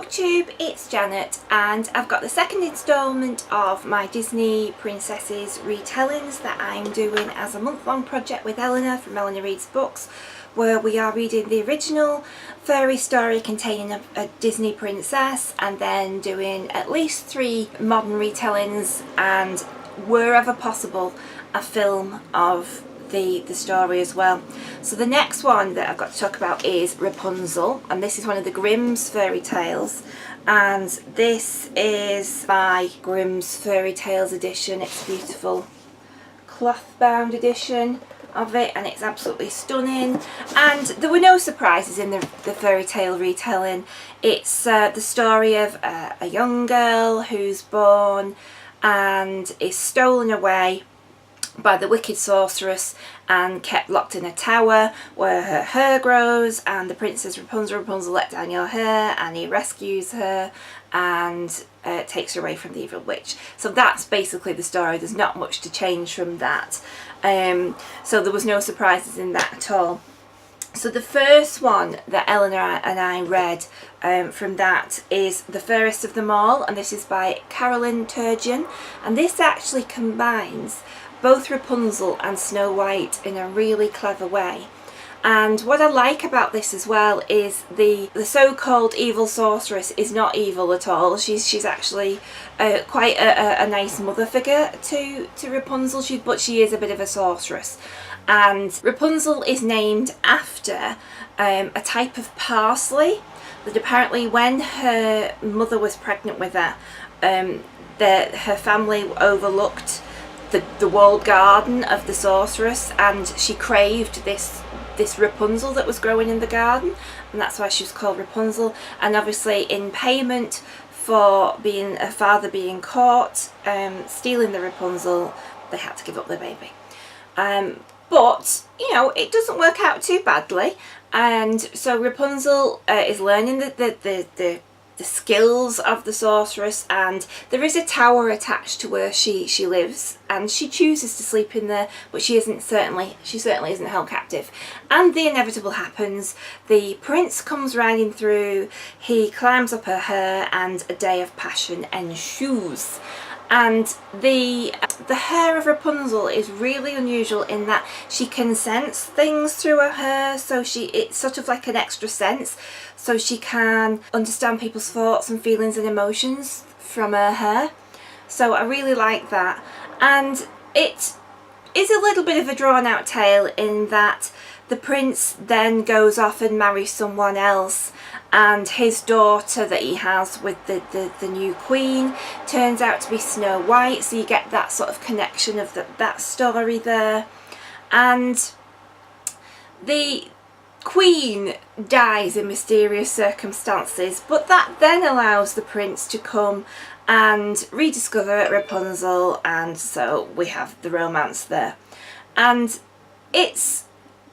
booktube, it's Janet and I've got the second instalment of my Disney Princesses retellings that I'm doing as a month-long project with Eleanor from Eleanor Reads Books, where we are reading the original fairy story containing a Disney princess and then doing at least 3 modern retellings and, wherever possible, a film of the story as well. So the next one that I've got to talk about is Rapunzel, and this is one of the Grimm's fairy tales, and this is my Grimm's fairy tales edition. It's a beautiful cloth bound edition of it and it's absolutely stunning, and there were no surprises in the fairy tale retelling. It's the story of a young girl who's born and is stolen away by the wicked sorceress and kept locked in a tower where her hair grows, and the princess Rapunzel let down your hair, and he rescues her and takes her away from the evil witch. So that's basically the story. There's not much to change from that. So there was no surprises in that at all. So the first one that Eleanor and I read from that is The Fairest of Them All, and this is by Carolyn Turgeon, and this actually combines both Rapunzel and Snow White in a really clever way. And what I like about this as well is the so-called evil sorceress is not evil at all. She's actually quite a nice mother figure to Rapunzel, but she is a bit of a sorceress. And Rapunzel is named after a type of parsley that apparently when her mother was pregnant with her, her family overlooked the walled garden of the sorceress, and she craved this Rapunzel that was growing in the garden, and that's why she was called Rapunzel. And obviously in payment for her father being caught stealing the Rapunzel, they had to give up their baby. But you know, it doesn't work out too badly, and so Rapunzel is learning the skills of the sorceress, and there is a tower attached to where she lives, and she chooses to sleep in there, but she certainly isn't held captive. And the inevitable happens. The prince comes riding through, he climbs up her hair, and a day of passion ensues. And the hair of Rapunzel is really unusual in that she can sense things through her hair, so it's sort of like an extra sense, so she can understand people's thoughts and feelings and emotions from her hair. So I really like that. And it is a little bit of a drawn out tale in that the prince then goes off and marries someone else, and his daughter that he has with the new queen turns out to be Snow White, so you get that sort of connection of that story there. And the queen dies in mysterious circumstances, but that then allows the prince to come and rediscover Rapunzel, and so we have the romance there. And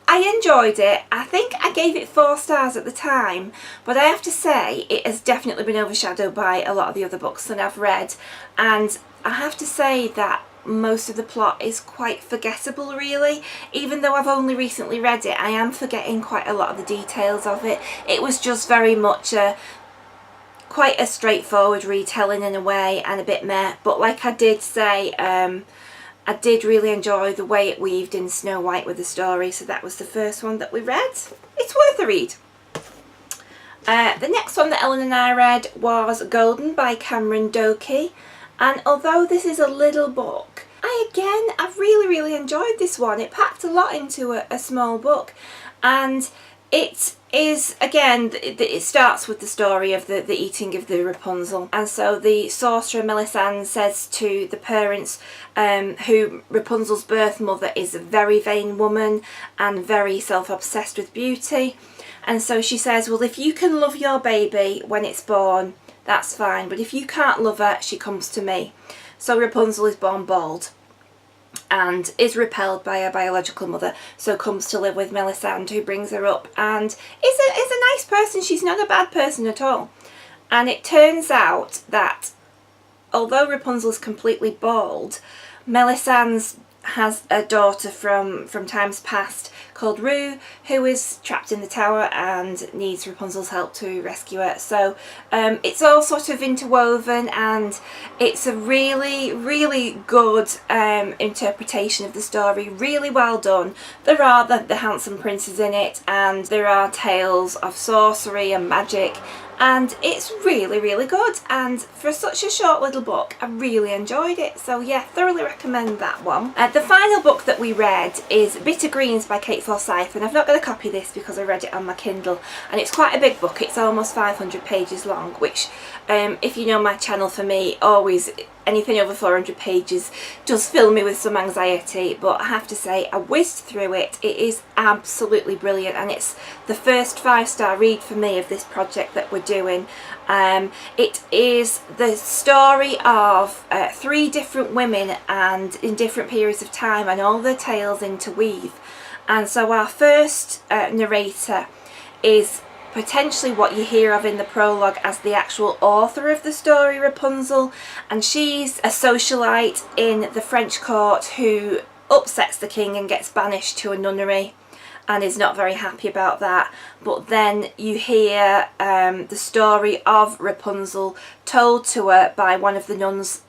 I enjoyed it. I think I gave it 4 stars at the time, but I have to say it has definitely been overshadowed by a lot of the other books that I've read, and I have to say that most of the plot is quite forgettable really. Even though I've only recently read it, I am forgetting quite a lot of the details of it. It was just very much quite a straightforward retelling in a way, and a bit meh, but like I did say, I did really enjoy the way it weaved in Snow White with the story, so that was the first one that we read. It's worth a read. The next one that Ellen and I read was Golden by Cameron Doakey, and although this is a little book, I really enjoyed this one. It packed a lot into a small book, and it is, again, it starts with the story of the eating of the Rapunzel, and so the sorcerer Melisande says to the parents who Rapunzel's birth mother is a very vain woman and very self-obsessed with beauty, and so she says, well, if you can love your baby when it's born, that's fine, but if you can't love her, she comes to me. So Rapunzel is born bald and is repelled by her biological mother, so comes to live with Melisande, who brings her up and is a nice person. She's not a bad person at all. And it turns out that although Rapunzel's completely bald, Melisande's has a daughter from times past called Rue, who is trapped in the tower and needs Rapunzel's help to rescue her. So it's all sort of interwoven, and it's a really, really good interpretation of the story. Really well done. There are the handsome princes in it, and there are tales of sorcery and magic, and it's really, really good. And for such a short little book, I really enjoyed it. So yeah, thoroughly recommend that one. The final book that we read is Bitter Greens by Kate Forsyth, and I've not got a copy of this because I read it on my Kindle, and it's quite a big book. It's almost 500 pages long, which if you know my channel, for me, always anything over 400 pages does fill me with some anxiety, but I have to say I whizzed through it. It is absolutely brilliant, and it's the first 5-star read for me of this project that we're doing. It is the story of 3 different women, and in different periods of time, and all their tales interweave. And so our first narrator is potentially what you hear of in the prologue as the actual author of the story, Rapunzel, and she's a socialite in the French court who upsets the king and gets banished to a nunnery and is not very happy about that. But then you hear the story of Rapunzel told to her by one of the nuns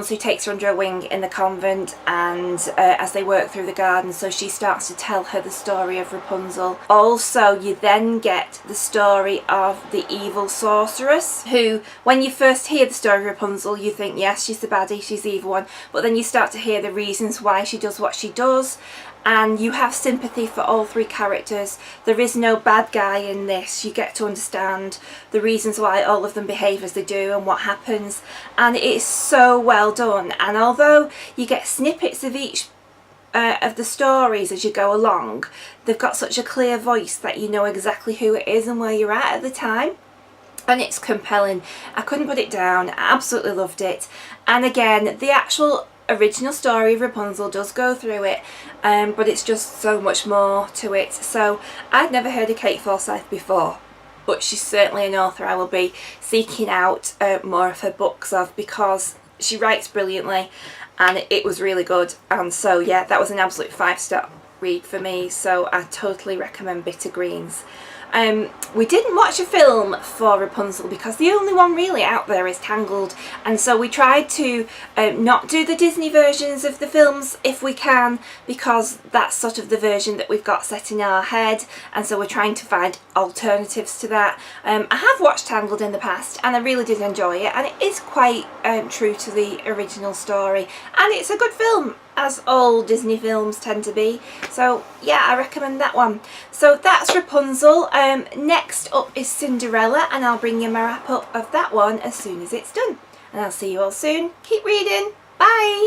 who takes her under her wing in the convent, and as they work through the garden, so she starts to tell her the story of Rapunzel. Also, you then get the story of the evil sorceress, who, when you first hear the story of Rapunzel, you think, yes, she's the baddie, she's the evil one, but then you start to hear the reasons why she does what she does, and you have sympathy for all 3 characters. There is no bad guy in this. You get to understand the reasons why all of them behave as they do and what happens, and it is so well done. And although you get snippets of each of the stories as you go along, they've got such a clear voice that you know exactly who it is and where you're at the time. And it's compelling. I couldn't put it down. I absolutely loved it. And again, the actual original story of Rapunzel does go through it, but it's just so much more to it. So I'd never heard of Kate Forsyth before, but she's certainly an author I will be seeking out more of her books of, because she writes brilliantly and it was really good. And so yeah, that was an absolute 5-star read for me, so I totally recommend Bitter Greens. We didn't watch a film for Rapunzel because the only one really out there is Tangled, and so we tried to not do the Disney versions of the films if we can, because that's sort of the version that we've got set in our head, and so we're trying to find alternatives to that. I have watched Tangled in the past and I really did enjoy it, and it is quite true to the original story, and it's a good film, as all Disney films tend to be. So yeah, I recommend that one. So that's Rapunzel. Next up is Cinderella, and I'll bring you my wrap up of that one as soon as it's done. And I'll see you all soon. Keep reading. Bye!